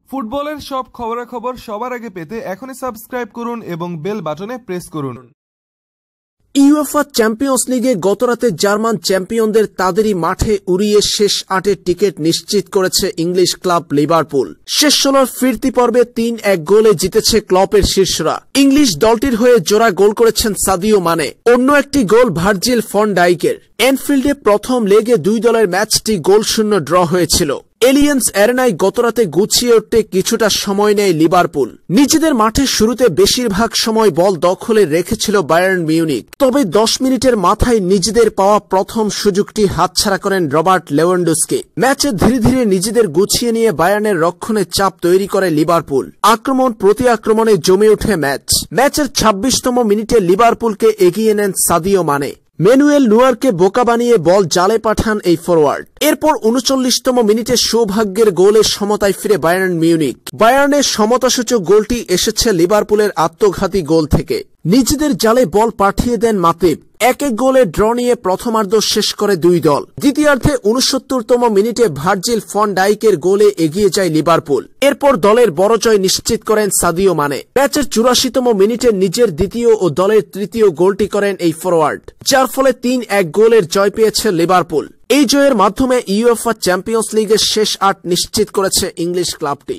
ফুটবলের সব খবরাখবর সবার আগে পেতে এখনই সাবস্ক্রাইব করুন এবং বেল বাটনে প্রেস করুন। ইউএফা চ্যাম্পিয়ন্স লিগে গতরাতে জার্মান চ্যাম্পিয়নদের তাদেরই মাঠে উড়িয়ে শেষ ৮-এর টিকিট নিশ্চিত করেছে ইংলিশ ক্লাব লিভারপুল। শেষ ১৬র ফিরতি পর্বে ৩-১ গোলে জিতেছে ক্লপের শীর্ষরা। ইংলিশ দলটির হয়ে জোড়া গোল করেছেন সাদিও মানে, অন্য একটি গোল ভার্জিল ফন ডাইকের। এনফিল্ডে প্রথম লেগে দুই দলের ম্যাচটি গোলশূন্য ড্র হয়েছিল। এলিয়েন্স অ্যারেনায় গতরাতে গুছিয়ে উঠতে কিছুটা সময় নেয় লিভারপুল। নিজেদের মাঠে শুরুতে বেশিরভাগ সময় বল দখলে রেখেছিল বায়ার্ন মিউনিক, তবে ১০ মিনিটের মাথায় নিজেদের পাওয়া প্রথম সুযোগটি হাতছাড়া করেন রবার্ট লেভানডস্কি। ম্যাচে ধীরে ধীরে নিজেদের গুছিয়ে নিয়ে বায়ার্নের রক্ষণে চাপ তৈরি করে লিভারপুল। আক্রমণ প্রতি আক্রমণে জমে ওঠে ম্যাচের ২৬তম মিনিটে লিভারপুলকে এগিয়ে নেন সাদিও মানে। ম্যানুয়েল নুয়ারকে বোকা বানিয়ে বল জালে পাঠান এই ফরওয়ার্ড। এরপর ৩৯তম মিনিটে সৌভাগ্যের গোলে সমতায় ফিরে বায়ার্ন মিউনিক। বায়ার্নের সমতাসূচক গোলটি এসেছে লিভারপুলের আত্মঘাতী গোল থেকে। নিজেদের জালে বল পাঠিয়ে দেন মাতিব। ১-১ গোলে ড্র নিয়ে প্রথমার্ধ শেষ করে দুই দল। দ্বিতীয়ার্ধে ৬৯তম মিনিটে ভার্জিল ফন ডাইকের গোলে এগিয়ে যায় লিভারপুল। এরপর দলের বড় জয় নিশ্চিত করেন সাদিও মানে। ম্যাচের ৮৪তম মিনিটে নিজের দ্বিতীয় ও দলের তৃতীয় গোলটি করেন এই ফরওয়ার্ড, যার ফলে ৩-১ গোলের জয় পেয়েছে লিভারপুল। এই জয়ের মাধ্যমে ইউএফা চ্যাম্পিয়ন্স লিগের শেষ ৮ নিশ্চিত করেছে ইংলিশ ক্লাবটি।